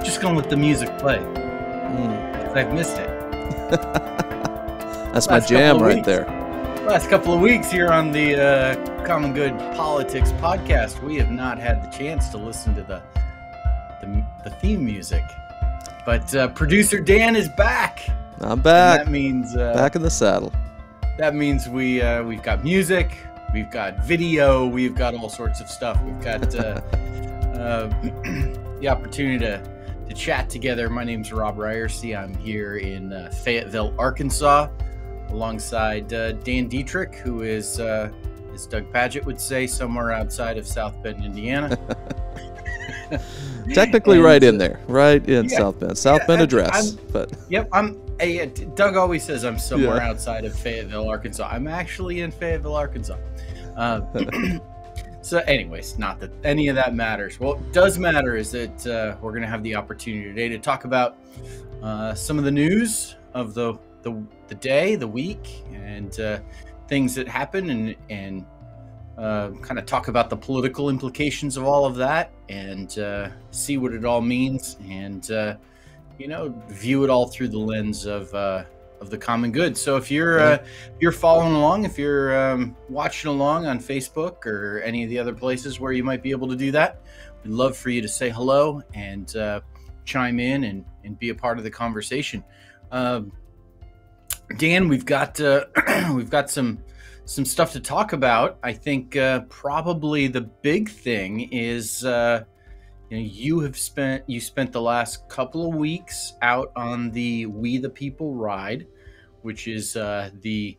just going to let the music play. 'Cause I've missed it. That's my jam right there. Last couple of weeks here on the Common Good Politics podcast, we have not had the chance to listen to the theme music. But producer Dan is back. I'm back. And that means back in the saddle. That means we've got music, we've got video, we've got all sorts of stuff. We've got the opportunity to chat together. My name's Robb Ryerse. I'm here in Fayetteville, Arkansas, alongside Dan Deitrich, who is, as Doug Padgett would say, somewhere outside of South Bend, Indiana. Technically, right in there, right in South Bend. South Bend address, but yep. Doug always says I'm somewhere outside of Fayetteville, Arkansas. I'm actually in Fayetteville, Arkansas. So, anyways, not that any of that matters. What does matter is that we're going to have the opportunity today to talk about some of the news of the day, the week, and things that happen, and kind of talk about the political implications of all of that, and see what it all means, and view it all through the lens of the common good. So if you're following along, if you're watching along on Facebook or any of the other places where you might be able to do that, we'd love for you to say hello and chime in and be a part of the conversation. Dan, we've got some stuff to talk about. I think probably the big thing is you spent the last couple of weeks out on the We the People ride, which is the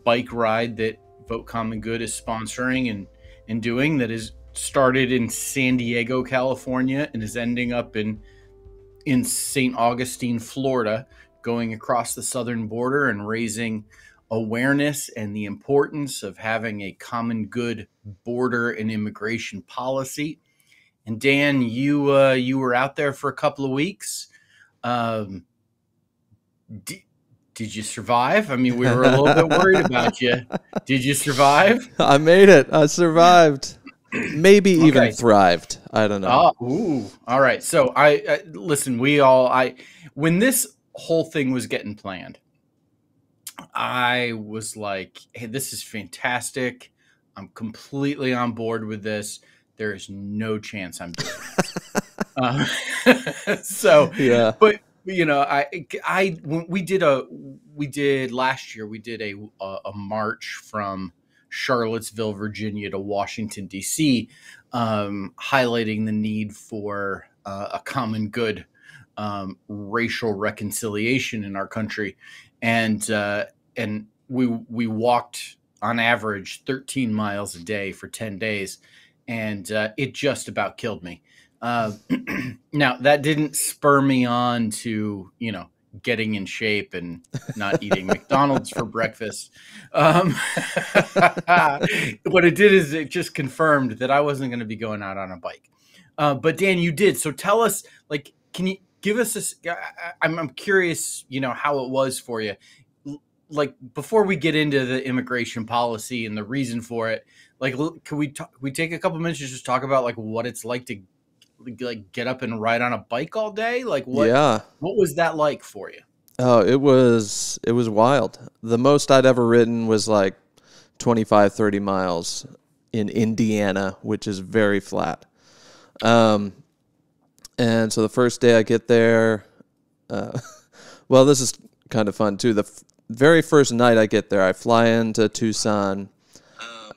bike ride that Vote Common Good is sponsoring and doing, that is started in San Diego, California, and is ending up in St. Augustine, Florida, going across the southern border and raising awareness and the importance of having a common good border and immigration policy. And Dan, you were out there for a couple of weeks. Did you survive? I mean, we were a little bit worried about you. Did you survive? I made it. I survived. Maybe even thrived. I don't know. All right. So listen. When this whole thing was getting planned, I was like, "Hey, this is fantastic. I'm completely on board with this. There is no chance I'm doing it." So, yeah. But when we did last year, we did a march from Charlottesville, Virginia to Washington, D.C., highlighting the need for a common good racial reconciliation in our country. And we walked on average 13 miles a day for 10 days. And it just about killed me. Now, that didn't spur me on to, getting in shape and not eating McDonald's for breakfast. What it did is it just confirmed that I wasn't going to be going out on a bike. But Dan, you did. So tell us, can you give us I'm curious, how it was for you. Before we get into the immigration policy and the reason for it, can we take a couple minutes to just talk about what it's like to get up and ride on a bike all day? What was that like for you? Oh, it was wild. The most I'd ever ridden was 25, 30 miles in Indiana, which is very flat. And so the first day I get there, well, this is kind of fun too. The very first night I get there, I fly into Tucson,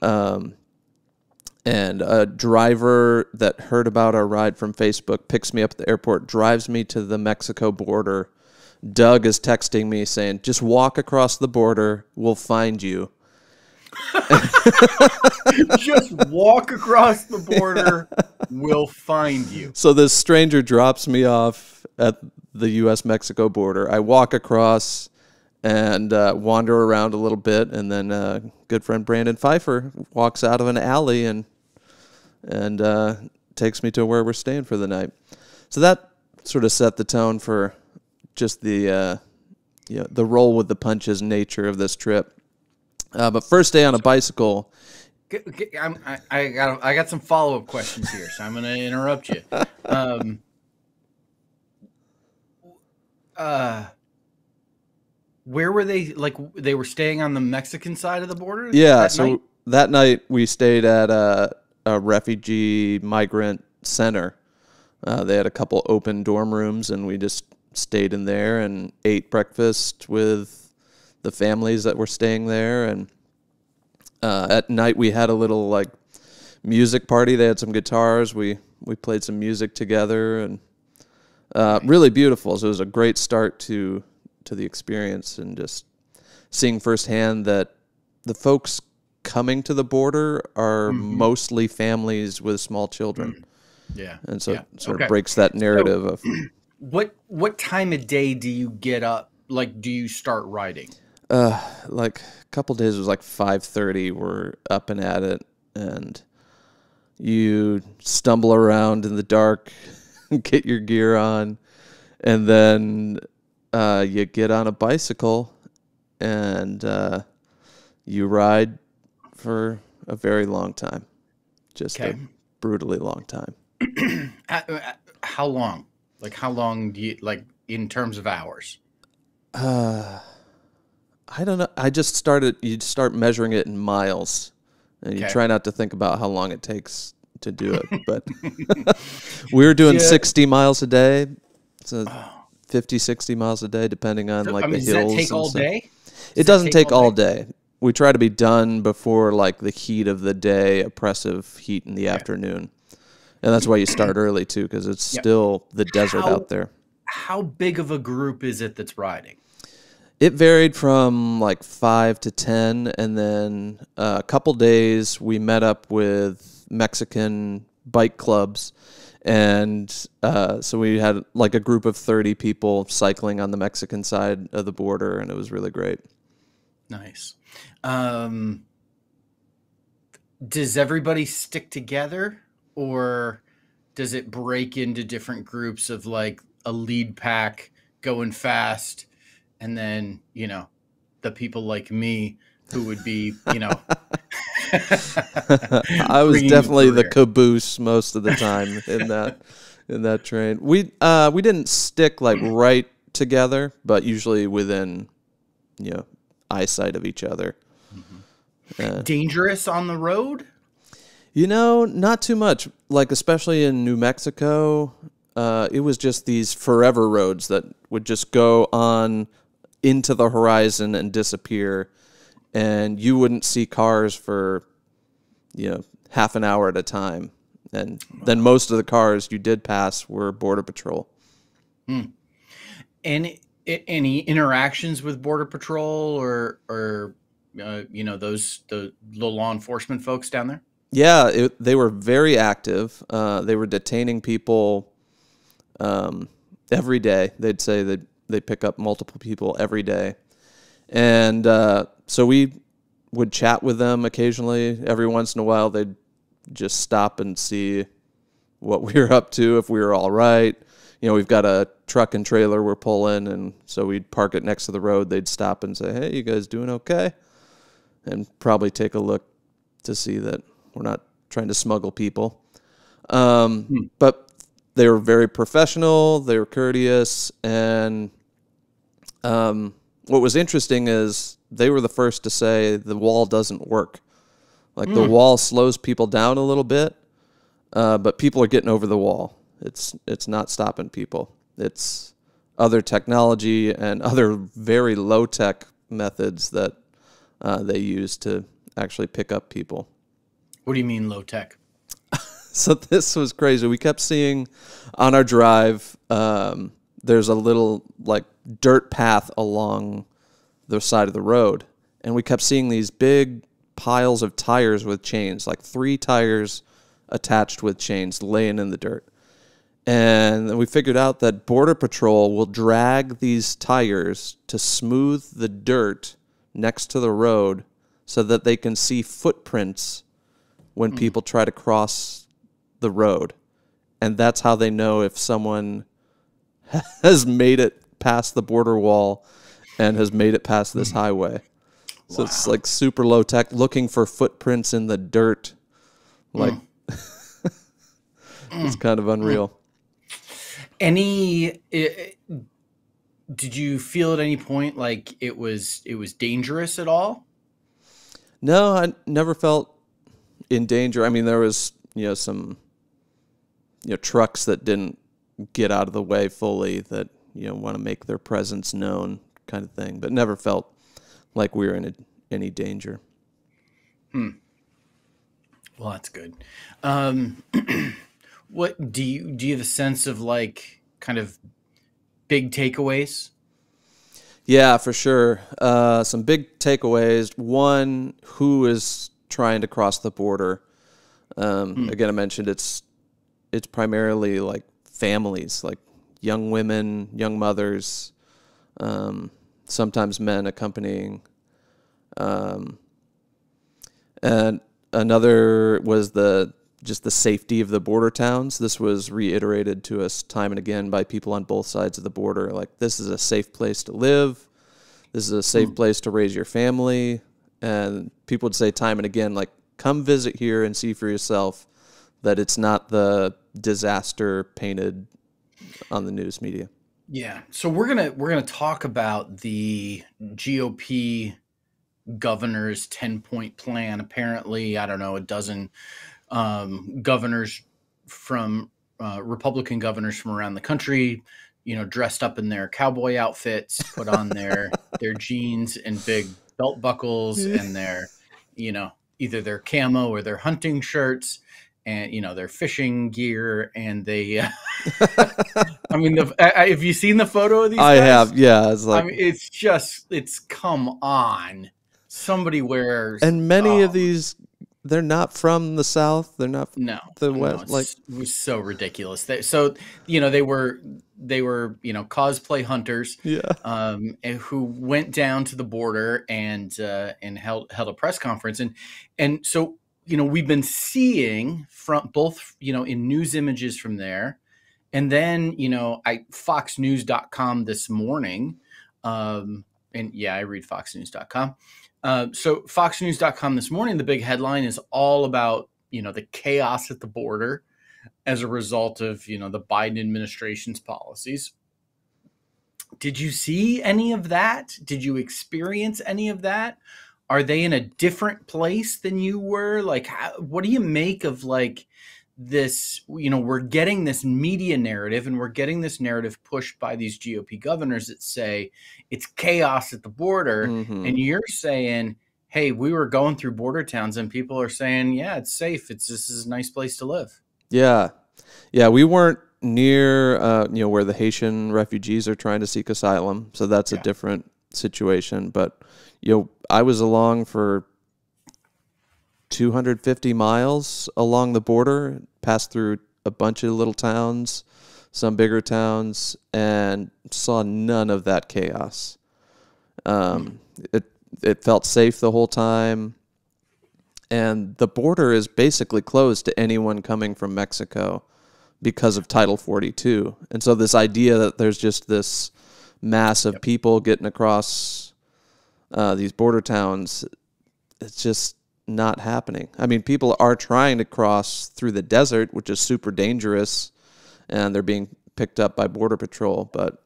and a driver that heard about our ride from Facebook picks me up at the airport, drives me to the Mexico border. Doug is texting me saying, "Just walk across the border, we'll find you." Just walk across the border, we'll find you. So this stranger drops me off at the U.S.-Mexico border. I walk across and wander around a little bit, and then good friend Brandon Pfeiffer walks out of an alley and takes me to where we're staying for the night. So that sort of set the tone for just the roll with the punches nature of this trip. But first day on a bicycle. I got some follow-up questions here, so I'm going to interrupt you. uh, where were they? Like, they were staying on the Mexican side of the border Yeah, that so night? that night we stayed at a refugee migrant center. They had a couple open dorm rooms, and we just stayed in there and ate breakfast with the families that were staying there. And at night we had a little like music party. They had some guitars. We played some music together, and really beautiful. So it was a great start to the experience, and just seeing firsthand that the folks coming to the border are mostly families with small children. Yeah. And so Yeah. it sort Okay. of breaks that narrative of What time of day do you get up? Like, do you start writing? like a couple days. It was like 5:30. We're up and at it, and you stumble around in the dark, get your gear on, and then you get on a bicycle, and you ride for a very long time, just Okay. a brutally long time. How long? Like, how long do you, like, in terms of hours? I don't know. You start measuring it in miles, and you Okay. try not to think about how long it takes to do it. But we were doing Yeah. 60 miles a day, so 50, 60 miles a day, depending on like I mean, the does hills. that take and all stuff. day? It doesn't take all day. We try to be done before like the heat of the day, oppressive heat in the afternoon. And that's why you start early too, because it's still the desert out there. How big of a group is it that's riding? It varied from like 5 to 10, and then a couple days we met up with Mexican bike clubs, and so we had like a group of 30 people cycling on the Mexican side of the border, and it was really great. Nice. Does everybody stick together, or does it break into different groups of like a lead pack going fast, and then, you know, the people like me who would be, you know, I was bringing definitely the rear? caboose most of the time in that train. We didn't stick like right together, but usually within, you know, eyesight of each other. Dangerous on the road? You know, not too much. Like, especially in New Mexico, it was just these forever roads that would just go on into the horizon and disappear. And you wouldn't see cars for, you know, half an hour at a time. And then most of the cars you did pass were Border Patrol. Any interactions with Border Patrol or you know, the law enforcement folks down there? Yeah, they were very active. They were detaining people every day. They'd say they pick up multiple people every day. And so we would chat with them occasionally. Every once in a while, they'd just stop and see what we were up to, if we were all right. You know, we've got a truck and trailer we're pulling, and so we'd park it next to the road. They'd stop and say, "Hey, you guys doing okay?" And probably take a look to see that we're not trying to smuggle people. But they were very professional. They were courteous. And what was interesting is they were the first to say the wall doesn't work. Like the wall slows people down a little bit, but people are getting over the wall. It's not stopping people. It's other technology and other very low-tech methods that they use to actually pick up people. What do you mean low tech? So this was crazy. We kept seeing on our drive, there's a little like dirt path along the side of the road. And we kept seeing these big piles of tires with chains, like 3 tires attached with chains laying in the dirt. And then we figured out that Border Patrol will drag these tires to smooth the dirt next to the road so that they can see footprints when people try to cross the road. And that's how they know if someone has made it past the border wall and has made it past this highway. So it's like super low tech, looking for footprints in the dirt. Like, it's kind of unreal. Any did you feel at any point like it was dangerous at all? No, I never felt in danger. I mean, there was, some, trucks that didn't get out of the way fully that, want to make their presence known kind of thing, but never felt like we were in any danger. Well, that's good. Um, what do you have a sense of like kind of big takeaways? Yeah, for sure. Some big takeaways. One, who is trying to cross the border? Hmm. Again, I mentioned it's primarily like families, like young women, young mothers, sometimes men accompanying. Um, and another was just the safety of the border towns. This was reiterated to us time and again by people on both sides of the border. Like, this is a safe place to live. This is a safe place to raise your family. And people would say time and again, like, come visit here and see for yourself that it's not the disaster painted on the news media. Yeah. So we're gonna talk about the GOP governor's 10-point plan. Apparently, I don't know, a dozen governors from Republican governors from around the country, dressed up in their cowboy outfits, put on their jeans and big belt buckles and their, you know, either their camo or their hunting shirts and their fishing gear and they. I mean, have you seen the photo of these I guys? have, yeah. It's I like, mean, it's come on. Somebody wears. and many of Oh, these, they're not from the South. They're not no, the no, West. Like, it was so ridiculous. So they were cosplay hunters, yeah, and who went down to the border and held a press conference, and so we've been seeing from both in news images from there, and then I foxnews.com this morning, and yeah, I read foxnews.com. So foxnews.com this morning, the big headline is all about the chaos at the border as a result of the Biden administration's policies. Did you see any of that? Did you experience any of that? Are they in a different place than you were? Like, what do you make of like this? We're getting this media narrative, and we're getting this narrative pushed by these GOP governors that say it's chaos at the border, hmm and you're saying, "Hey, we were going through border towns, and people are saying, yeah, it's safe. This is a nice place to live." yeah, yeah. We weren't near, where the Haitian refugees are trying to seek asylum, so that's a Yeah. different situation. But I was along for 250 miles along the border, passed through a bunch of little towns, some bigger towns, and saw none of that chaos. Hmm. It it felt safe the whole time, and the border is basically closed to anyone coming from Mexico because of Title 42. And so this idea that there's just this mass of Yep. people getting across these border towns, it's just not happening. I mean, people are trying to cross through the desert, which is super dangerous, and they're being picked up by Border Patrol, but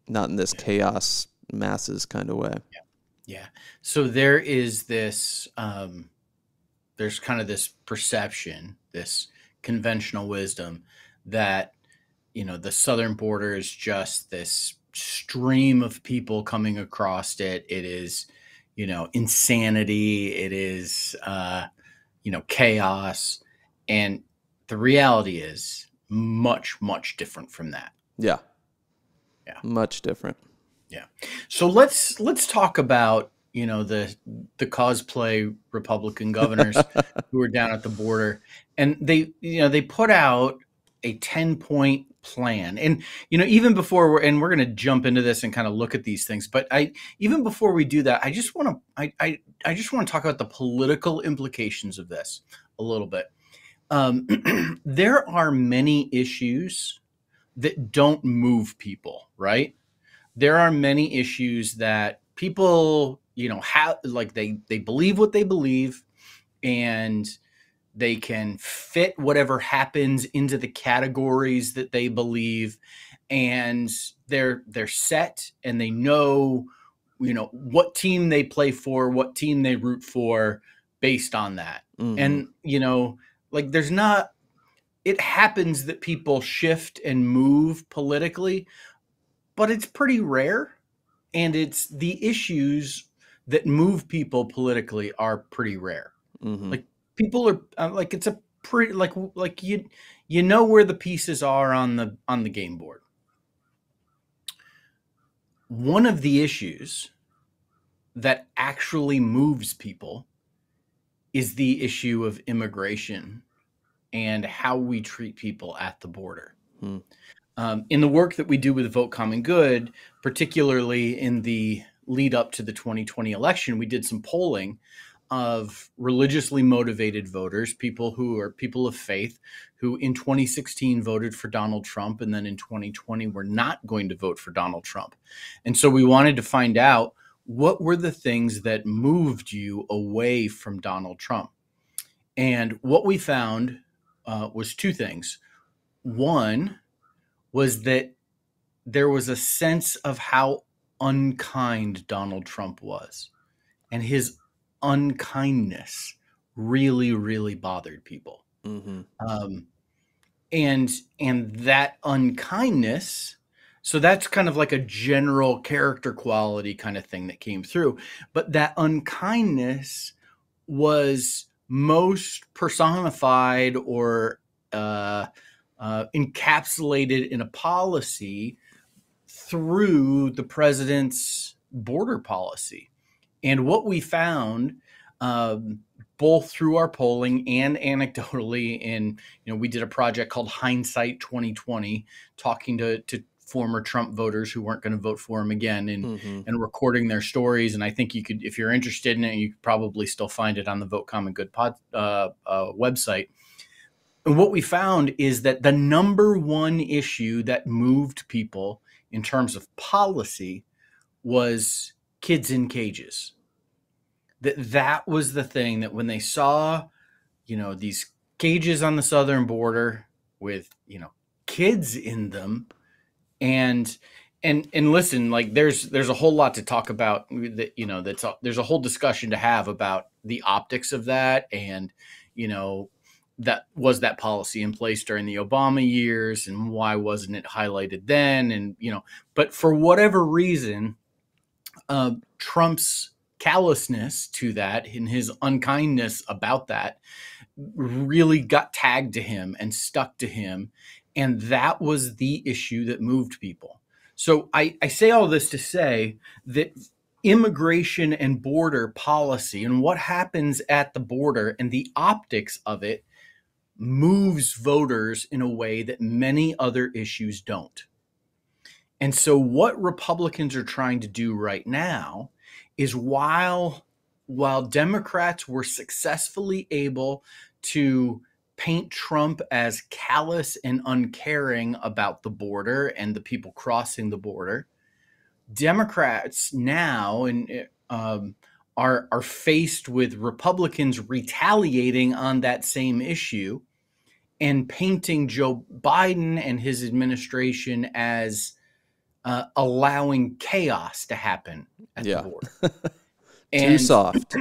not in this Yeah. chaos masses kind of way. Yeah. So there is this, there's kind of this perception, this conventional wisdom that, the southern border is just this stream of people coming across it. It is, insanity. It is, chaos. And the reality is much, much different from that. Yeah, Yeah. much different. Yeah. So let's talk about, the cosplay Republican governors who are down at the border. And they put out a 10-point plan. And even before we're going to jump into this and kind of look at these things, but even before we do that, I just want to talk about the political implications of this a little bit. There are many issues that don't move people, right? There are many issues that people, have, like they believe what they believe, and They can fit whatever happens into the categories that they believe, and they're set, and they know, what team they play for, what team they root for based on that. And, like there's not, it happens that people shift and move politically, but it's pretty rare. And it's the issues that move people politically are pretty rare. Like people are like, it's a pretty, like you know where the pieces are on the game board. One of the issues that actually moves people is the issue of immigration and how we treat people at the border. In the work that we do with Vote Common Good, particularly in the lead up to the 2020 election, we did some polling of religiously motivated voters, people who are people of faith, who in 2016 voted for Donald Trump, and then in 2020 were not going to vote for Donald Trump. And so we wanted to find out, what were the things that moved you away from Donald Trump? And what we found was two things. One was that there was a sense of how unkind Donald Trump was, and his unkindness really, really bothered people. And that unkindness, so that's kind of like a general character quality kind of thing that came through. But that unkindness was most personified or encapsulated in a policy through the president's border policy. And what we found, both through our polling and anecdotally, and we did a project called Hindsight 2020, talking to former Trump voters who weren't going to vote for him again, and recording their stories. And I think you could, if you're interested in it, you could probably still find it on the Vote Common Good website. And what we found is that the number one issue that moved people in terms of policy was kids in cages. That was the thing, that when they saw, these cages on the southern border with, kids in them, and listen, like there's a whole lot to talk about that, there's a whole discussion to have about the optics of that. And, that policy in place during the Obama years, and why wasn't it highlighted then? And, but for whatever reason, Trump's callousness to that and his unkindness about that really got tagged to him and stuck to him. And that was the issue that moved people. So I say all this to say that immigration and border policy and what happens at the border and the optics of it moves voters in a way that many other issues don't. And so what Republicans are trying to do right now is, while Democrats were successfully able to paint Trump as callous and uncaring about the border and the people crossing the border, Democrats now are faced with Republicans retaliating on that same issue and painting Joe Biden and his administration as allowing chaos to happen at the border. Too soft.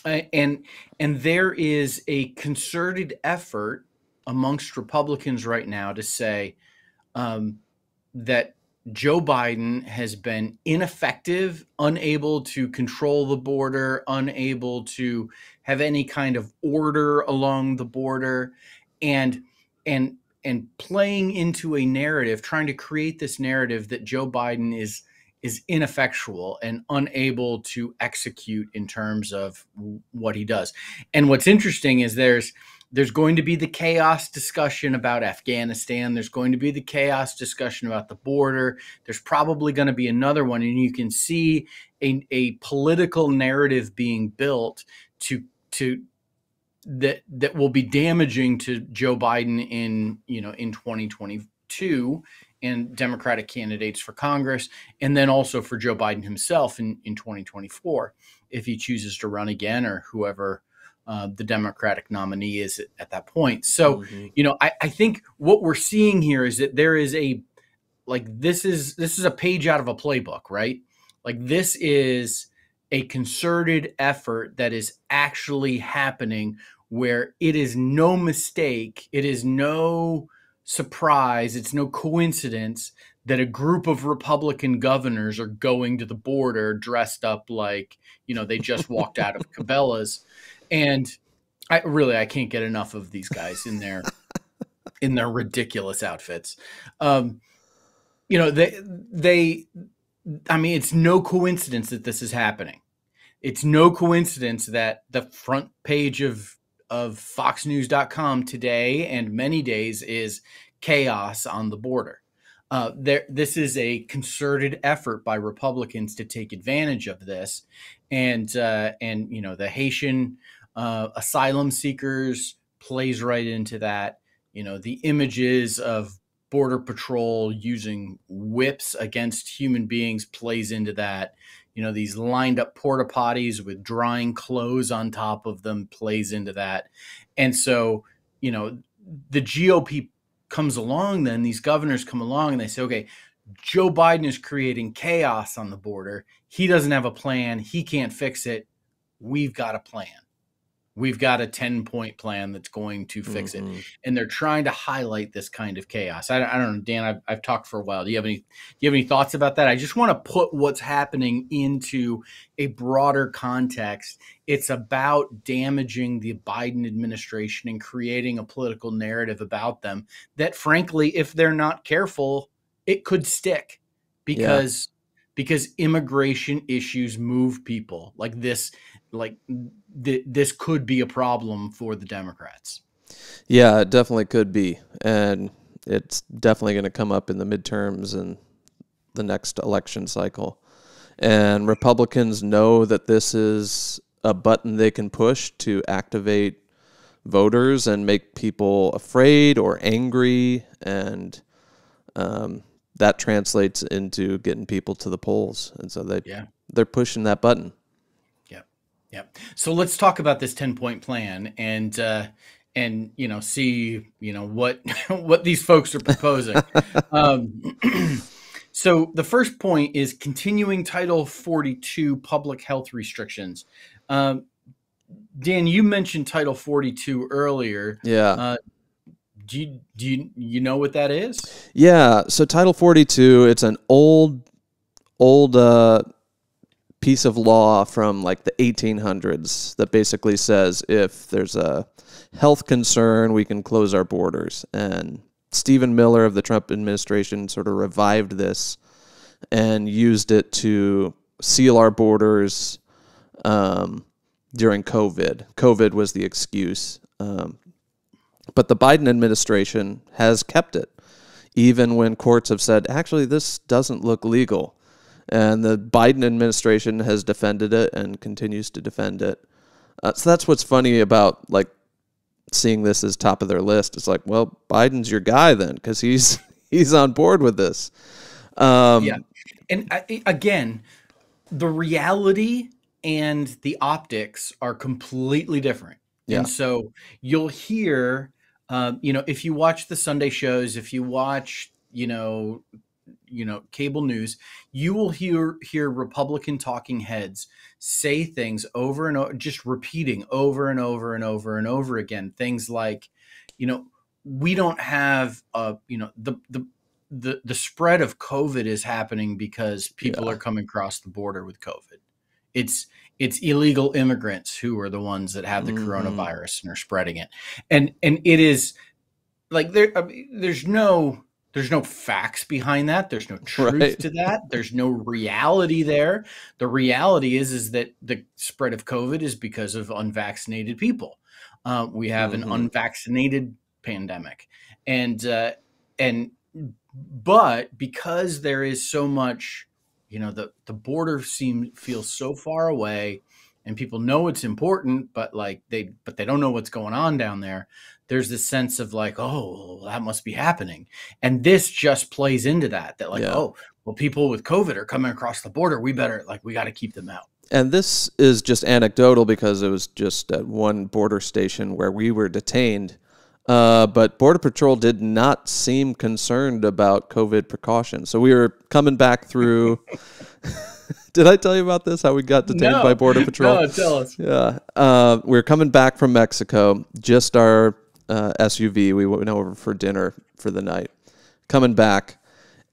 And there is a concerted effort amongst Republicans right now to say that Joe Biden has been ineffective, unable to control the border, unable to have any kind of order along the border, and playing into a narrative, trying to create this narrative that Joe Biden is ineffectual and unable to execute in terms of what he does. And what's interesting is there's going to be the chaos discussion about Afghanistan. There's going to be the chaos discussion about the border. There's probably going to be another one. And you can see a political narrative being built that will be damaging to Joe Biden in 2022 and Democratic candidates for Congress, and then also for Joe Biden himself in 2024, if he chooses to run again, or whoever the Democratic nominee is at that point. So, Mm-hmm. I think what we're seeing here is that there is this is a page out of a playbook, right? Like this is a concerted effort that is actually happening, where it is no mistake, it is no surprise, it's no coincidence that a group of Republican governors are going to the border dressed up like, they just walked out of Cabela's. And I can't get enough of these guys in their ridiculous outfits. It's no coincidence that this is happening. It's no coincidence that the front page of foxnews.com today and many days is chaos on the border. This is a concerted effort by Republicans to take advantage of this, and the Haitian asylum seekers plays right into that. The images of Border Patrol using whips against human beings plays into that. These lined up porta potties with drying clothes on top of them plays into that. And so, the GOP comes along, then these governors come along and they say, okay, Joe Biden is creating chaos on the border. He doesn't have a plan. He can't fix it. We've got a plan. We've got a 10-point plan that's going to fix it. And they're trying to highlight this kind of chaos. I don't know, Dan, I've talked for a while. Do you have any thoughts about that? I just want to put what's happening into a broader context. It's about damaging the Biden administration and creating a political narrative about them that, frankly, if they're not careful, it could stick because immigration issues move people like this. This could be a problem for the Democrats. Yeah, it definitely could be. And it's definitely going to come up in the midterms and the next election cycle. And Republicans know that this is a button they can push to activate voters and make people afraid or angry. And that translates into getting people to the polls. And so they're pushing that button. Yeah. So let's talk about this 10-point plan and see what these folks are proposing. So the first point is continuing Title 42 public health restrictions. Dan, you mentioned Title 42 earlier. Yeah. Do you know what that is? Yeah. So Title 42, it's an old piece of law from like the 1800s that basically says if there's a health concern, we can close our borders. And Stephen Miller of the Trump administration sort of revived this and used it to seal our borders during COVID. COVID was the excuse. But the Biden administration has kept it, even when courts have said, actually, this doesn't look legal. And the Biden administration has defended it and continues to defend it. So that's what's funny about like seeing this as top of their list. It's like, well, Biden's your guy then, because he's on board with this. Yeah, and again, the reality and the optics are completely different. Yeah. And so you'll hear, if you watch the Sunday shows, if you watch, cable news, you will hear Republican talking heads say things over and over, just repeating over and over and over and over again. Things like, we don't have, the spread of COVID is happening because people are coming across the border with COVID. It's illegal immigrants who are the ones that have the coronavirus and are spreading it. And it is like there's no facts behind that. There's no truth to that. There's no reality there. The reality is that the spread of COVID is because of unvaccinated people. We have an unvaccinated pandemic, but because there is so much, the border feels so far away, and people know it's important, but they don't know what's going on down there. There's this sense of like, oh, that must be happening. And this just plays into that, oh, well, people with COVID are coming across the border. We got to keep them out. And this is just anecdotal because it was just at one border station where we were detained. But Border Patrol did not seem concerned about COVID precautions. So we were coming back through. Did I tell you about this? How we got detained by Border Patrol? No, tell us. Yeah. We were coming back from Mexico, just our SUV. We went over for dinner for the night. Coming back,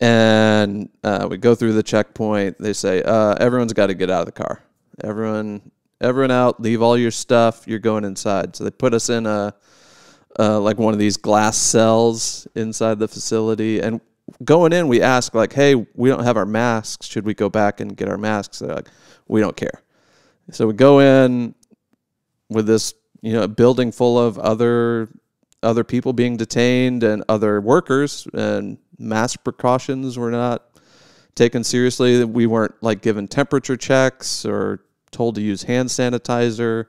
and we go through the checkpoint. They say, everyone's got to get out of the car. Everyone out. Leave all your stuff. You're going inside. So they put us in like one of these glass cells inside the facility. And going in, we ask, like, hey, we don't have our masks. Should we go back and get our masks? They're like, we don't care. So we go in with this, building full of other people being detained and other workers, and mask precautions were not taken seriously. We weren't like given temperature checks or told to use hand sanitizer.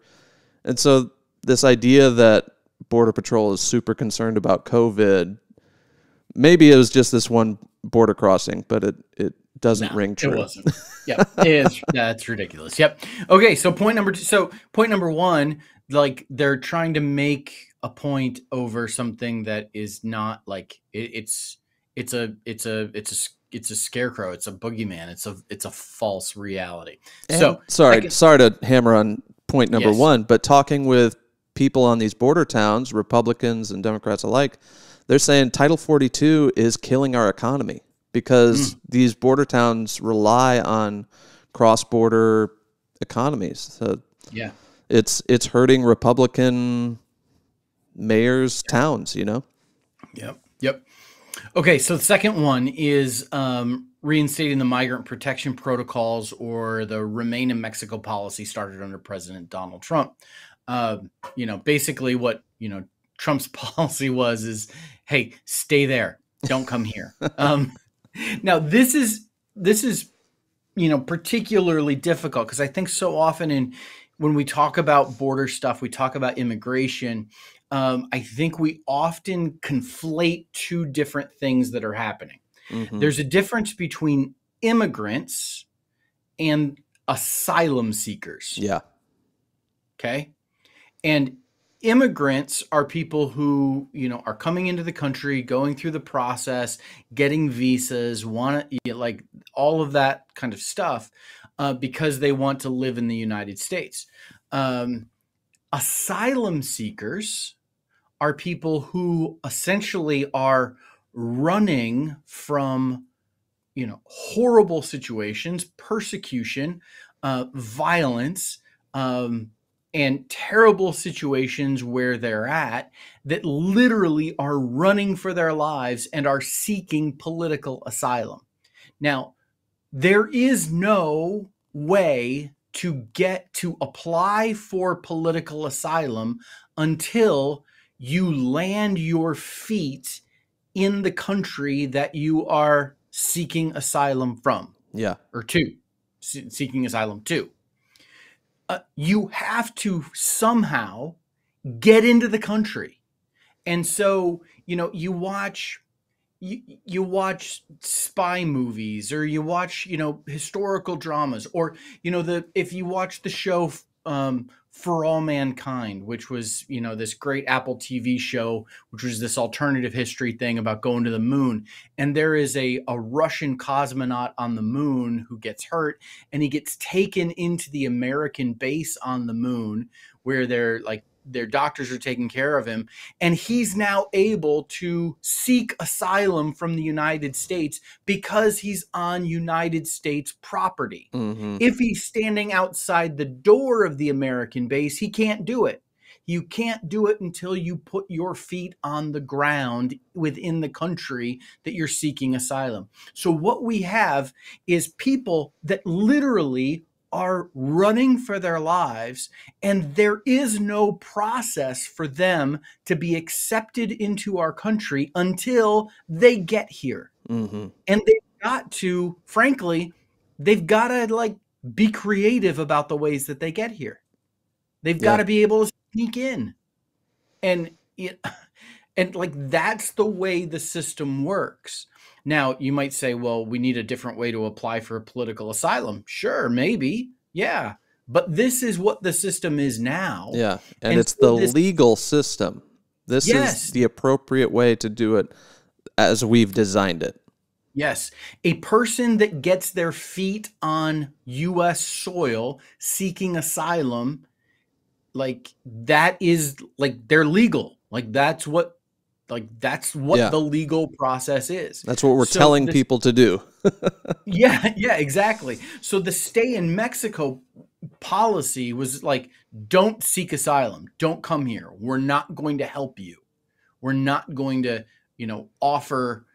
And so this idea that Border Patrol is super concerned about COVID, maybe it was just this one border crossing, but it doesn't ring true. It wasn't. Yep. That's ridiculous. Yep. Okay. So point number two. So point number one, like they're trying to make a point over something that is not like it's a scarecrow. It's a boogeyman. It's a false reality. And so sorry to hammer on point number one, but talking with people on these border towns, Republicans and Democrats alike, they're saying Title 42 is killing our economy because these border towns rely on cross-border economies. So yeah, it's hurting Republican mayors' towns, Yep. Okay, so the second one is reinstating the migrant protection protocols, or the Remain in Mexico policy started under President Donald Trump. Basically what, Trump's policy is, hey, stay there. Don't come here. Now this is, particularly difficult because I think so often when we talk about border stuff, we talk about immigration. I think we often conflate two different things that are happening. Mm-hmm. There's a difference between immigrants and asylum seekers. Yeah. Okay. And immigrants are people who, are coming into the country, going through the process, getting visas, want to like all of that kind of stuff because they want to live in the United States. Asylum seekers are people who essentially are running from, horrible situations, persecution, violence, and terrible situations where they're at, that literally are running for their lives and are seeking political asylum. Now, there is no way to get to apply for political asylum until you land your feet in the country that you are seeking asylum from. Yeah. Or seeking asylum to. You have to somehow get into the country. And so, you watch spy movies, or you watch, historical dramas, or, if you watch the show For All Mankind, which was, this great Apple TV show, which was this alternative history thing about going to the moon. And there is a Russian cosmonaut on the moon who gets hurt, and he gets taken into the American base on the moon where their doctors are taking care of him. And he's now able to seek asylum from the United States because he's on United States property. Mm-hmm. If he's standing outside the door of the American base, he can't do it. You can't do it until you put your feet on the ground within the country that you're seeking asylum. So what we have is people that literally are running for their lives, and there is no process for them to be accepted into our country until they get here. Mm-hmm. And they've got to be creative about the ways that they get here. They've got to be able to sneak in. And that's the way the system works. Now, you might say, well, we need a different way to apply for political asylum. Sure, maybe. Yeah. But this is what the system is now. Yeah. And And it's the so this, legal system. This is yes, the appropriate way to do it as we've designed it. yes. A person that gets their feet on U.S. soil seeking asylum, like that is like they're legal. That's what Yeah. the legal process is. That's what we're So telling this, people to do. yeah, yeah, exactly. So the stay in Mexico policy was like, don't seek asylum. Don't come here. We're not going to help you. We're not going to, offer,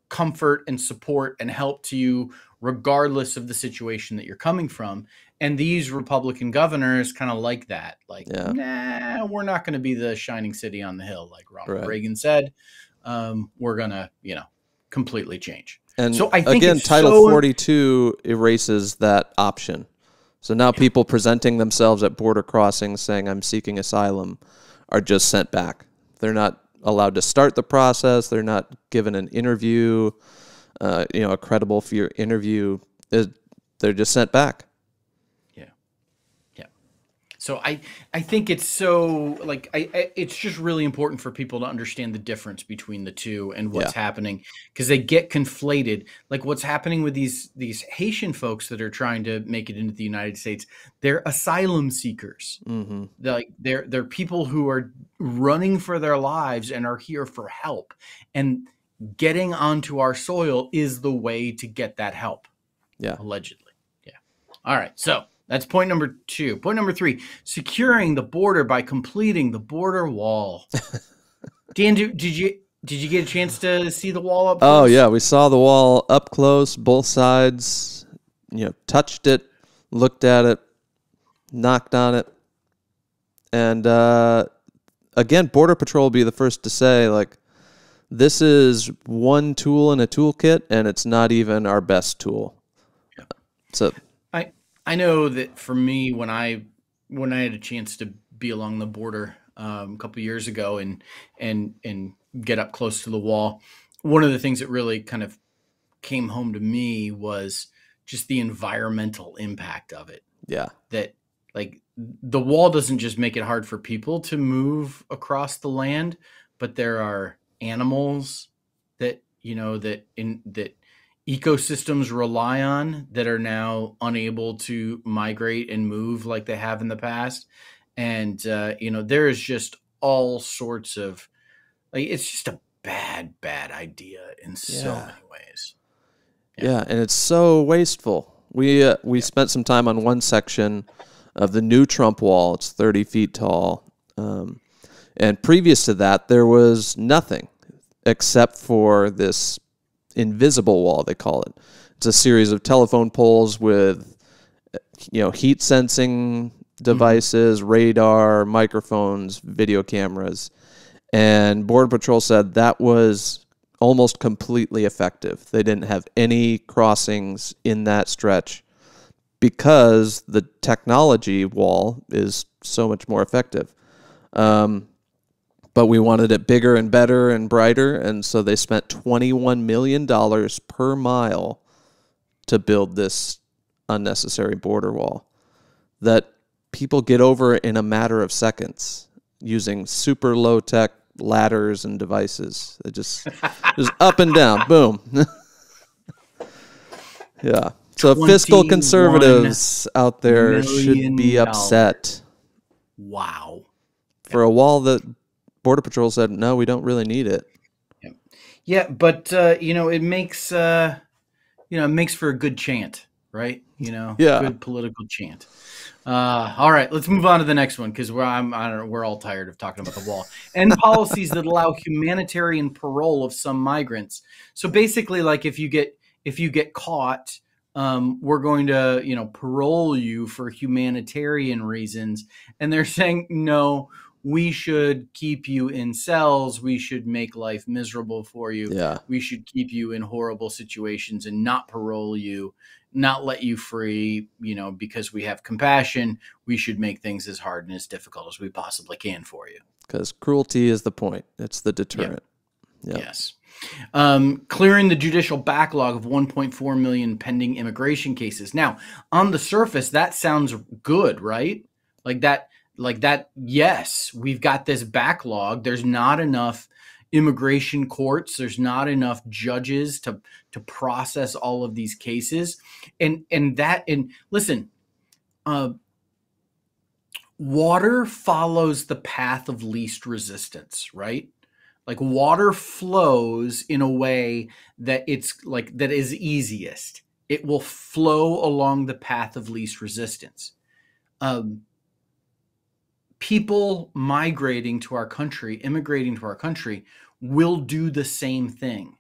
comfort and support and help to you regardless of the situation that you're coming from. And these Republican governors kind of like that. Like, Yeah. nah, we're not going to be the shining city on the hill, like Ronald Right. Reagan said. We're going to, completely change. And So I think again, it's Title so 42 erases that option. So now people presenting themselves at border crossings saying, I'm seeking asylum, are just sent back. They're not allowed to start the process. They're not given an interview, a credible fear interview. They're just sent back. yeah. Yeah. So I think it's so like it's just really important for people to understand the difference between the two and what's happening, because they get conflated. Like what's happening with these Haitian folks that are trying to make it into the United States, they're asylum seekers. Mm-hmm. They're people who are running for their lives and are here for help, and getting onto our soil is the way to get that help. Yeah. Allegedly. Yeah. All right. So that's point number 2. Point number 3, securing the border by completing the border wall. Dan, did you get a chance to see the wall up close? Oh, yeah. We saw the wall up close, both sides, touched it, looked at it, knocked on it. And again, Border Patrol will be the first to say, like, this is one tool in a toolkit, and it's not even our best tool. Yeah. So I know that for me, when I had a chance to be along the border a couple of years ago and get up close to the wall, one of the things that really kind of came home to me was just the environmental impact of it. Yeah. That like the wall doesn't just make it hard for people to move across the land, but there are animals that that ecosystems rely on that are now unable to migrate and move like they have in the past. And there is just all sorts of it's just a bad idea in so many ways. Yeah, and it's so wasteful. We spent some time on one section of the new Trump wall. It's 30 feet tall. And previous to that, there was nothing except for this invisible wall, they call it. It's a series of telephone poles with, heat sensing devices, radar, microphones, video cameras. And Border Patrol said that was almost completely effective. They didn't have any crossings in that stretch because the technology wall is so much more effective. But we wanted it bigger and better and brighter, and so they spent $21 million per mile to build this unnecessary border wall that people get over in a matter of seconds using super low-tech ladders and devices. It just up and down, boom. Yeah. So fiscal conservatives out there should be upset. Wow. For a wall that Border Patrol said, no, we don't really need it. Yeah, but it makes it makes for a good chant, right? Good political chant. All right, let's move on to the next one because we're all tired of talking about the wall and policies that allow humanitarian parole of some migrants. So basically, like if you get caught, we're going to parole you for humanitarian reasons, and they're saying no. We should keep you in cells. We should make life miserable for you. Yeah. We should keep you in horrible situations and not parole you, not let you free, because we have compassion. We should make things as hard and as difficult as we possibly can for you. Because cruelty is the point. It's the deterrent. Yeah. Yes. Clearing the judicial backlog of 1.4 million pending immigration cases. Now, on the surface, that sounds good, right? Like that, yes, we've got this backlog. There's not enough immigration courts. There's not enough judges to process all of these cases. And listen, water follows the path of least resistance, right? Like water flows in a way that that is easiest. It will flow along the path of least resistance. People immigrating to our country will do the same thing.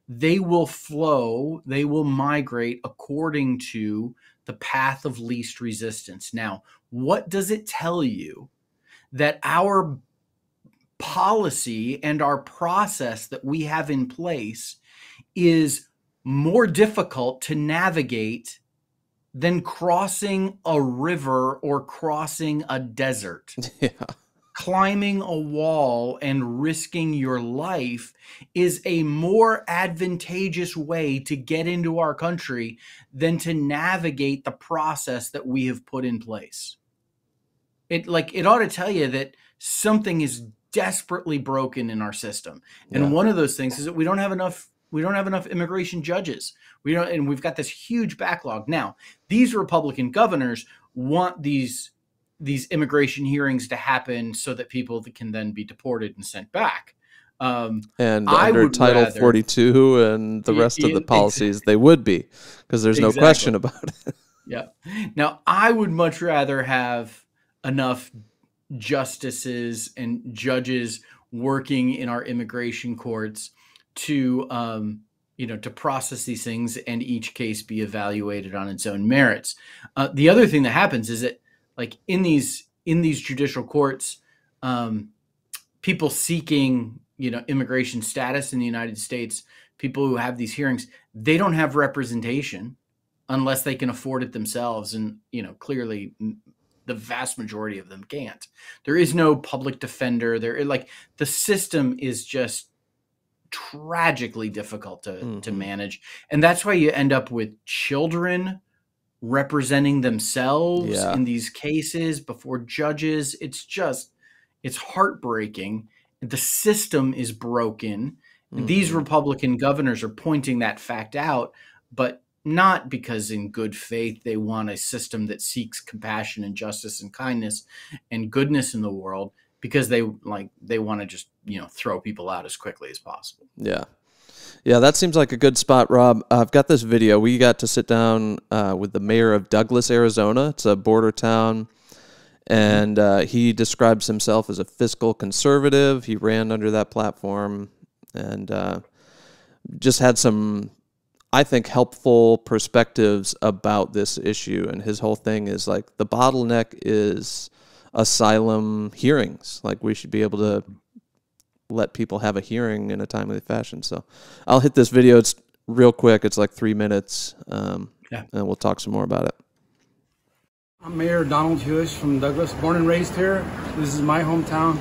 They will flow, they will migrate according to the path of least resistance. Now, what does it tell you? That our policy and our process that we have in place is more difficult to navigate than crossing a river or crossing a desert. Yeah. Climbing a wall and risking your life is a more advantageous way to get into our country than to navigate the process that we have put in place. It ought to tell you that something is desperately broken in our system. And one of those things is that we don't have enough immigration judges. And we've got this huge backlog. Now, these Republican governors want these immigration hearings to happen so that people can then be deported and sent back. And under Title 42 and the rest of the policies, they would be, because there's no question about it. Yeah. Now, I would much rather have enough justices and judges working in our immigration courts to process these things and each case be evaluated on its own merits. The other thing that happens is that, like in these judicial courts, people seeking immigration status in the United States, people who have these hearings, they don't have representation unless they can afford it themselves, and clearly the vast majority of them can't. There is no public defender. The system is just tragically difficult to manage. And that's why you end up with children representing themselves in these cases before judges. It's heartbreaking. The system is broken. These Republican governors are pointing that fact out, but not because in good faith they want a system that seeks compassion and justice and kindness and goodness in the world, because they want to just throw people out as quickly as possible. Yeah, that seems like a good spot, Rob. I've got this video. We got to sit down with the mayor of Douglas, Arizona. It's a border town, and he describes himself as a fiscal conservative. He ran under that platform and just had some, I think, helpful perspectives about this issue. And his whole thing is like, the bottleneck is asylum hearings. Like, we should be able to let people have a hearing in a timely fashion. So I'll hit this video. It's real quick. It's like 3 minutes. And we'll talk some more about it. I'm Mayor Donald Hewish from Douglas, born and raised here. This is my hometown,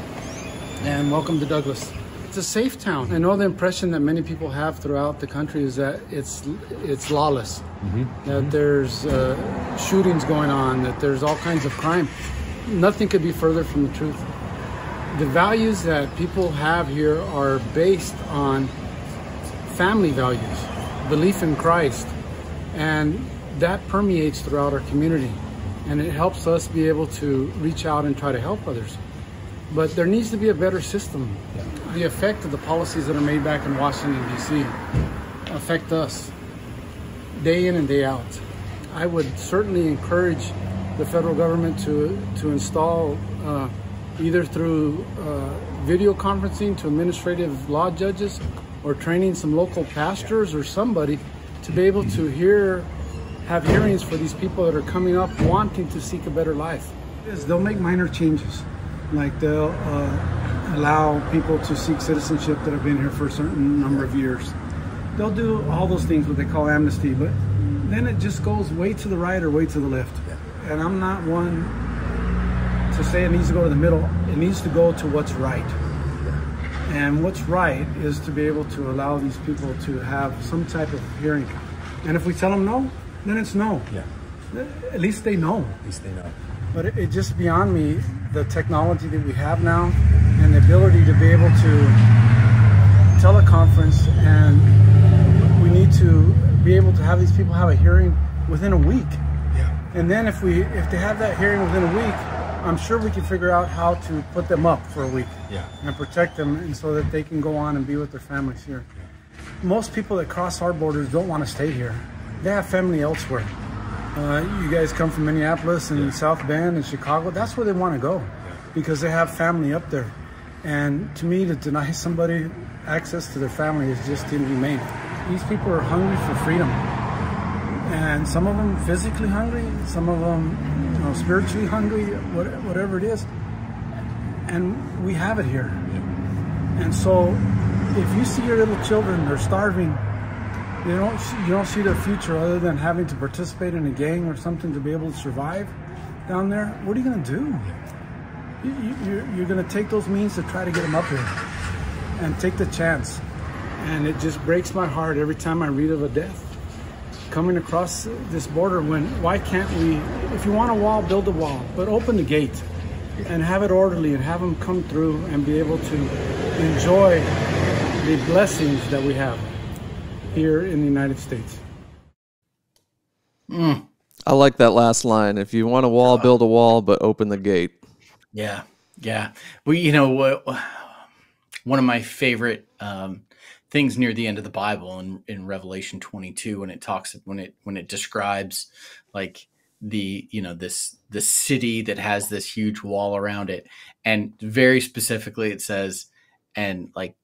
and welcome to Douglas. It's a safe town. I know the impression that many people have throughout the country is that it's lawless, that there's shootings going on, that there's all kinds of crime. Nothing could be further from the truth. The values that people have here are based on family values, belief in Christ, and that permeates throughout our community. And it helps us be able to reach out and try to help others. But there needs to be a better system. The effect of the policies that are made back in Washington, D.C. affect us day in and day out. I would certainly encourage the federal government to install either through video conferencing to administrative law judges, or training some local pastors or somebody to be able to have hearings for these people that are coming up wanting to seek a better life. They'll make minor changes, like they'll allow people to seek citizenship that have been here for a certain number of years. They'll do all those things, what they call amnesty, but then it just goes way to the right or way to the left. And I'm not one to say it needs to go to the middle. It needs to go to what's right. And what's right is to be able to allow these people to have some type of hearing. And if we tell them no, then it's no. Yeah. At least they know. At least they know. But it's just beyond me, the technology that we have now and the ability to be able to teleconference, and we need to be able to have these people have a hearing within a week. Yeah. And then if they have that hearing within a week, I'm sure we can figure out how to put them up for a week. Yeah. And protect them, and so that they can go on and be with their families here. Yeah. Most people that cross our borders don't want to stay here. They have family elsewhere. You guys come from Minneapolis and South Bend and Chicago. That's where they want to go because they have family up there. And to me, to deny somebody access to their family is just inhumane. These people are hungry for freedom. And some of them physically hungry, some of them spiritually hungry, whatever it is. And we have it here. And so if you see your little children, they're starving, you don't see their future other than having to participate in a gang or something to be able to survive down there, what are you going to do? You're going to take those means to try to get them up here and take the chance. And it just breaks my heart every time I read of a death coming across this border. Why can't we, if you want a wall, build a wall, but open the gate and have it orderly and have them come through and be able to enjoy the blessings that we have here in the United States. I like that last line. If you want a wall, build a wall, but open the gate. Yeah. Well, one of my favorite things near the end of the Bible in Revelation 22, when it describes like the city that has this huge wall around it, and very specifically it says, and like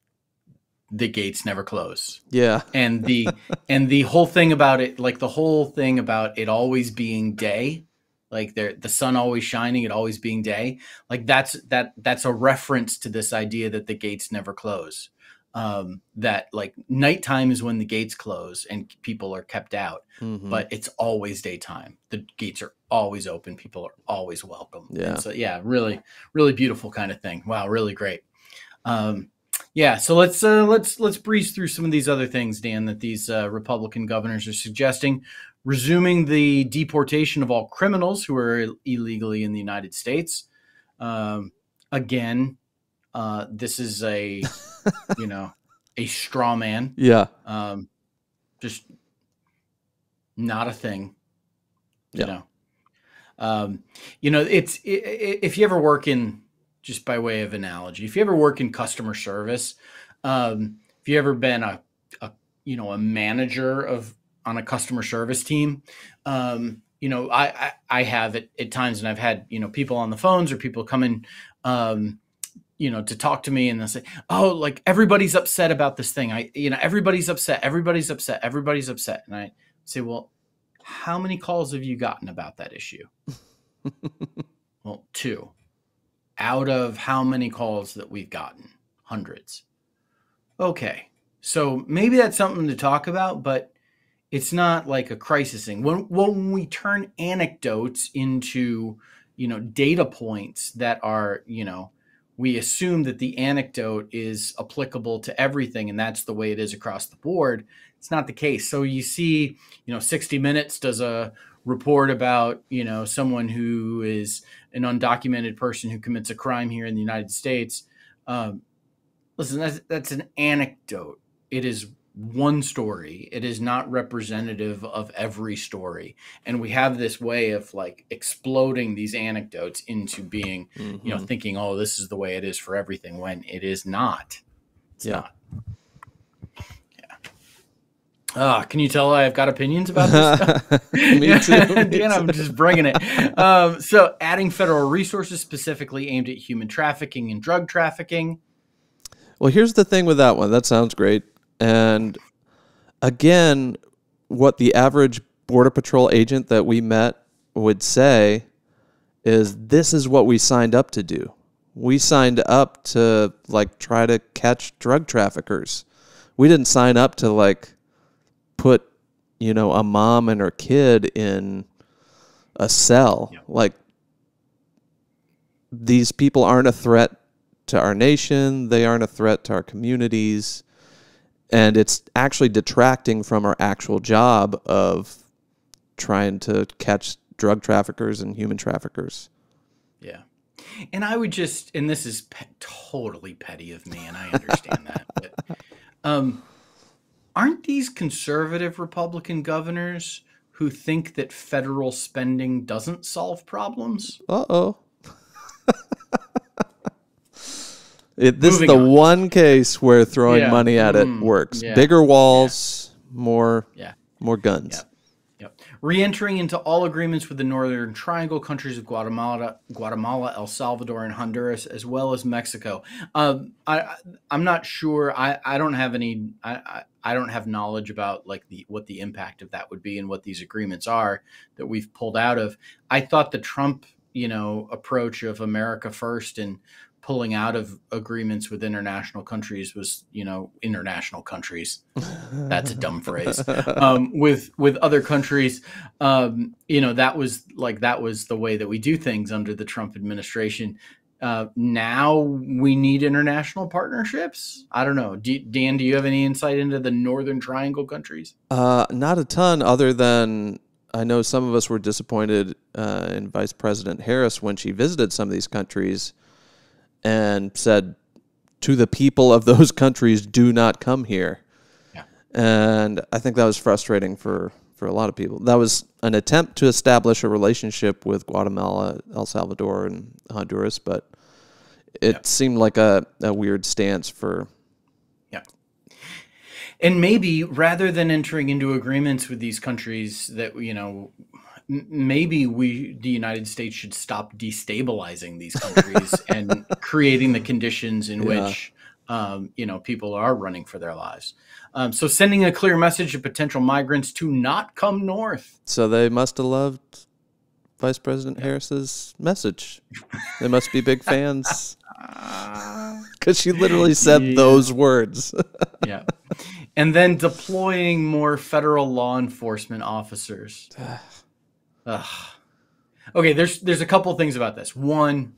the gates never close. Yeah. And the whole thing about it, like the whole thing about it always being day, like the sun always shining, it always being day, like that's a reference to this idea that the gates never close. That like nighttime is when the gates close and people are kept out, but it's always daytime. The gates are always open. People are always welcome. Yeah. And so yeah, really, really beautiful kind of thing. Wow. Really great. Yeah. So let's breeze through some of these other things, Dan, that these Republican governors are suggesting. Resuming the deportation of all criminals who are illegally in the United States. Again, this is a straw man. Yeah. Just not a thing. Yeah. If you ever work in, just by way of analogy, if you ever work in customer service, if you ever been a manager on a customer service team, I have it at times, and I've had, people on the phones or people come in, to talk to me, and they'll say, oh, like everybody's upset about this thing. Everybody's upset. And I say, well, how many calls have you gotten about that issue? Well, 2. Out of how many calls that we've gotten? Hundreds. Okay. So maybe that's something to talk about, but it's not like a crisis thing. When we turn anecdotes into, data points that are, we assume that the anecdote is applicable to everything, and that's the way it is across the board. It's not the case. So you see, 60 Minutes does a report about, someone who is an undocumented person who commits a crime here in the United States. Listen, that's an anecdote. It is one story. It is not representative of every story. And we have this way of like exploding these anecdotes into being, thinking, oh, this is the way it is for everything, when it is not. It's not. Yeah. Can you tell I've got opinions about this stuff? Me too. Dan, I'm just bringing it. So adding federal resources specifically aimed at human trafficking and drug trafficking. Well, here's the thing with that one. That sounds great. And again, what the average Border Patrol agent that we met would say is, this is what we signed up to do. We signed up to like try to catch drug traffickers. We didn't sign up to like put, a mom and her kid in a cell. Yep. Like, these people aren't a threat to our nation. They aren't a threat to our communities. And it's actually detracting from our actual job of trying to catch drug traffickers and human traffickers. Yeah. And I would just, and this is totally petty of me, and I understand that, but aren't these conservative Republican governors who think that federal spending doesn't solve problems? Uh-oh. This is the one case where throwing money at it works. Yeah. Bigger walls, more guns. Yep. Re-entering into all agreements with the Northern Triangle countries of Guatemala, El Salvador, and Honduras, as well as Mexico. I'm not sure. I don't have any. I don't have knowledge about like what the impact of that would be and what these agreements are that we've pulled out of. I thought the Trump, approach of America first and pulling out of agreements with international countries was, international countries. That's a dumb phrase. With other countries, that was the way that we do things under the Trump administration. Now we need international partnerships. I don't know. Dan, do you have any insight into the Northern Triangle countries? Not a ton, other than I know some of us were disappointed in Vice President Harris when she visited some of these countries and said to the people of those countries, do not come here. Yeah. And I think that was frustrating for a lot of people. That was an attempt to establish a relationship with Guatemala, El Salvador, and Honduras, but it seemed like a weird stance for... Yeah. And maybe rather than entering into agreements with these countries that, maybe the United States should stop destabilizing these countries and creating the conditions in which, people are running for their lives. So sending a clear message to potential migrants to not come north. So they must have loved Vice President Harris's message. They must be big fans. Because she literally said those words. Yeah. And then deploying more federal law enforcement officers. Okay, there's a couple things about this. One,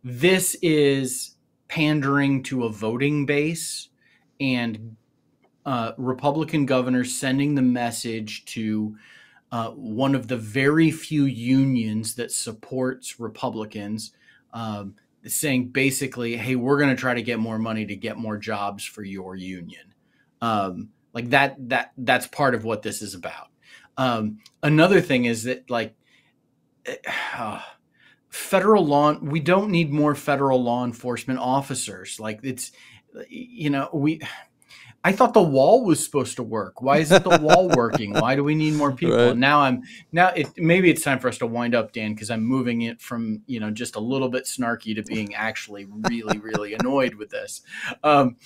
this is pandering to a voting base and Republican governors sending the message to one of the very few unions that supports Republicans, saying basically, hey, we're going to try to get more money to get more jobs for your union. That's part of what this is about. Another thing is that we don't need more federal law enforcement officers. I thought the wall was supposed to work. Why isn't the wall working? Why do we need more people? Right. And maybe it's time for us to wind up, Dan, because I'm moving it from, just a little bit snarky to being actually really, really annoyed with this. But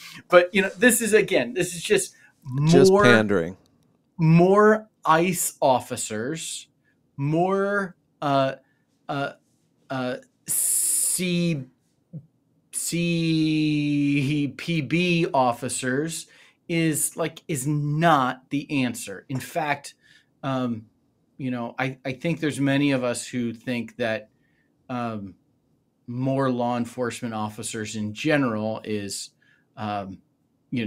this is just pandering. More ICE officers, more CPB officers is not the answer. In fact, I think there's many of us who think that more law enforcement officers in general is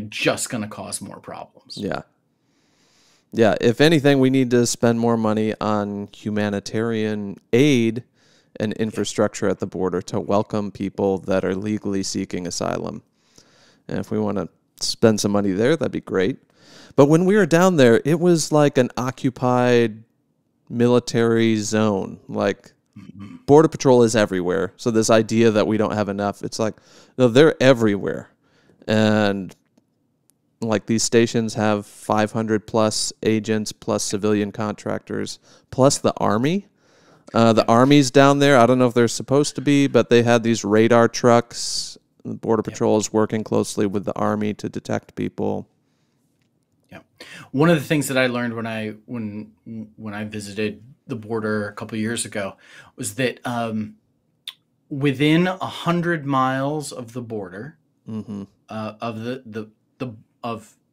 just going to cause more problems. Yeah. Yeah, if anything, we need to spend more money on humanitarian aid and infrastructure at the border to welcome people that are legally seeking asylum. And if we want to spend some money there, that'd be great. But when we were down there, it was like an occupied military zone. Border Patrol is everywhere. So this idea that we don't have enough, it's like, no, they're everywhere. And these stations have 500 plus agents, plus civilian contractors, plus the Army. The Army's down there. I don't know if they're supposed to be, but they had these radar trucks. The Border Patrol is working closely with the Army to detect people. Yeah. One of the things that I learned when I visited the border a couple of years ago was that within 100 miles of the border, of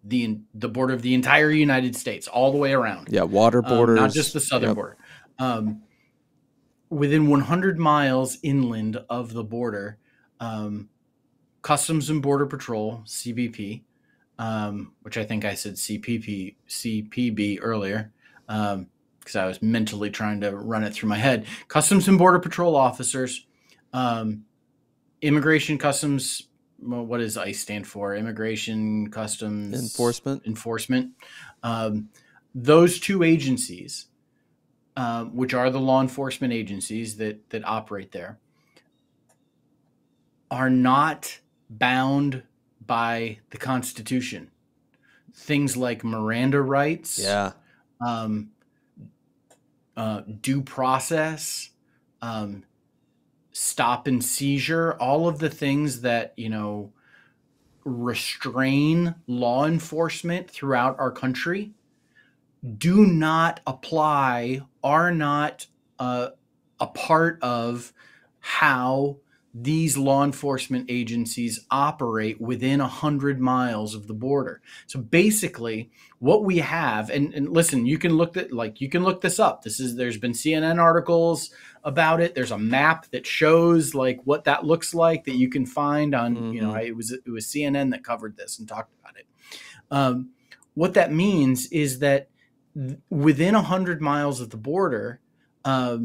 the border of the entire United States, all the way around. Yeah, water borders. Not just the southern border. Within 100 miles inland of the border, Customs and Border Patrol, CBP, which I think I said CPB earlier, because I was mentally trying to run it through my head. Customs and Border Patrol officers, Immigration Customs. Well, what does ICE stand for? Immigration Customs Enforcement. Those two agencies, which are the law enforcement agencies that operate there, are not bound by the Constitution. Things like Miranda rights, due process, stop and seizure, all of the things that, restrain law enforcement throughout our country do not apply, are not a part of how these law enforcement agencies operate within 100 miles of the border. So basically what we have, and listen, you can look this up. There's been CNN articles about it. There's a map that shows like what that looks like that you can find on, it was CNN that covered this and talked about it. What that means is that within 100 miles of the border, law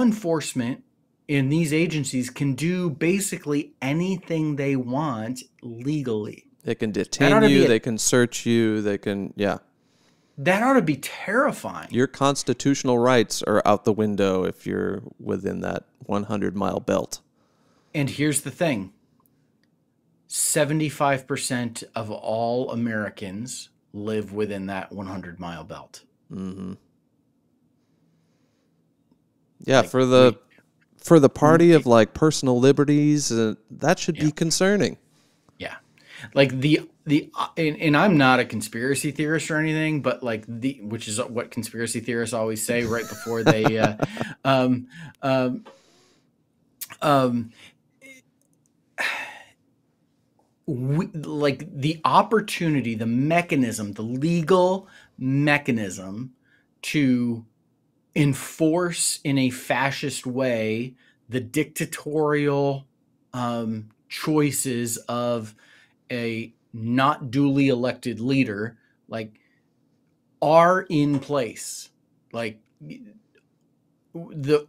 enforcement in these agencies can do basically anything they want legally. They can detain you, they can search you, they can, That ought to be terrifying. Your constitutional rights are out the window if you're within that 100-mile belt. And here's the thing. 75% of all Americans live within that 100-mile belt. Mm-hmm. Yeah, for the party of like personal liberties, that should be concerning. Yeah, like and I'm not a conspiracy theorist or anything, but like which is what conspiracy theorists always say right before they like the opportunity, the mechanism, the legal mechanism to enforce in a fascist way the dictatorial choices of a not duly elected leader, like, are in place. Like the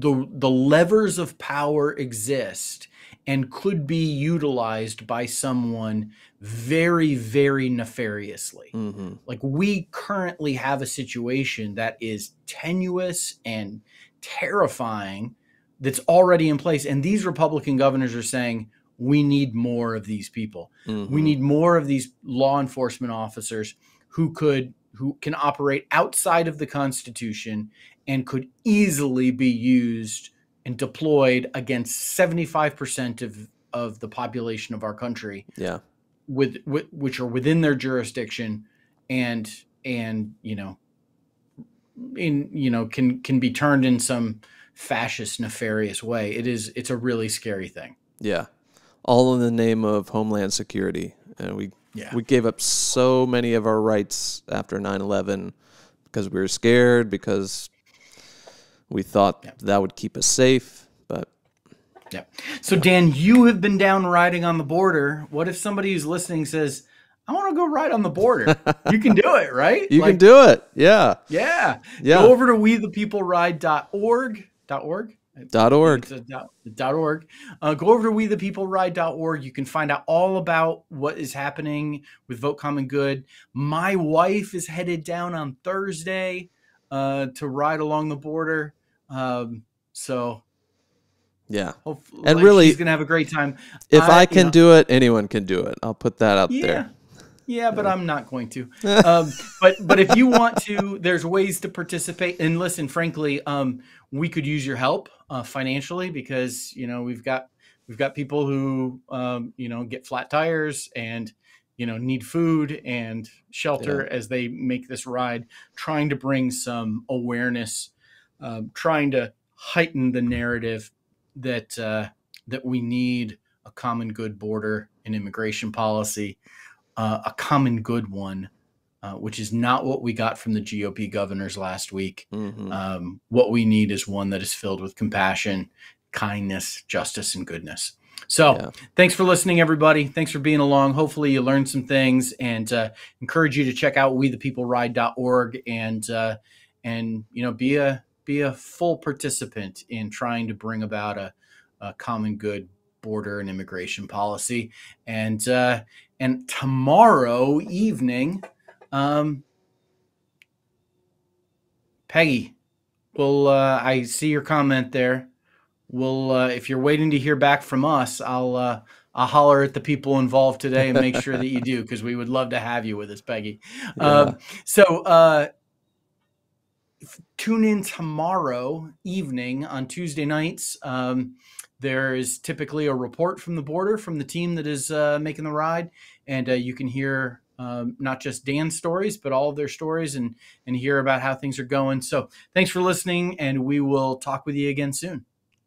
levers of power exist and could be utilized by someone very, very nefariously. Mm-hmm. Like we currently have a situation that is tenuous and terrifying that's already in place. And these Republican governors are saying, we need more of these people. Mm-hmm. We need more of these law enforcement officers who can operate outside of the Constitution and could easily be used and deployed against 75% of the population of our country. Yeah. Which are within their jurisdiction and can be turned in some fascist, nefarious way. It's a really scary thing. Yeah. All in the name of Homeland Security. And we gave up so many of our rights after 9/11 because we were scared, because we thought that would keep us safe. But yeah. So Dan, you have been down riding on the border. What if somebody who's listening says, I want to go ride on the border? You can do it, right? You can do it. Yeah. Yeah. Go over to wethepeopleride.org. .org. .org. .org. Go over to wethepeopleride.org. You can find out all about what is happening with Vote Common Good. My wife is headed down on Thursday to ride along the border. So yeah, hopefully, and really, she's gonna have a great time. If I can do it, anyone can do it. I'll put that out there. Yeah, but I'm not going to. But if you want to, there's ways to participate. And listen, frankly, we could use your help financially, because we've got people who get flat tires and need food and shelter as they make this ride, trying to bring some awareness, trying to heighten the narrative that we need a common good border and immigration policy. A common good one, which is not what we got from the GOP governors last week. Mm-hmm. What we need is one that is filled with compassion, kindness, justice, and goodness. So thanks for listening, everybody. Thanks for being along. Hopefully you learned some things, and encourage you to check out wethepeopleride.org and be a full participant in trying to bring about a common good border and immigration policy. And tomorrow evening, Peggy, I see your comment there. If you're waiting to hear back from us, I'll holler at the people involved today and make sure that you do, because we would love to have you with us, Peggy. So tune in tomorrow evening. On Tuesday nights. There is typically a report from the border from the team that is making the ride, and you can hear not just Dan's stories, but all of their stories, and hear about how things are going. So thanks for listening, and we will talk with you again soon.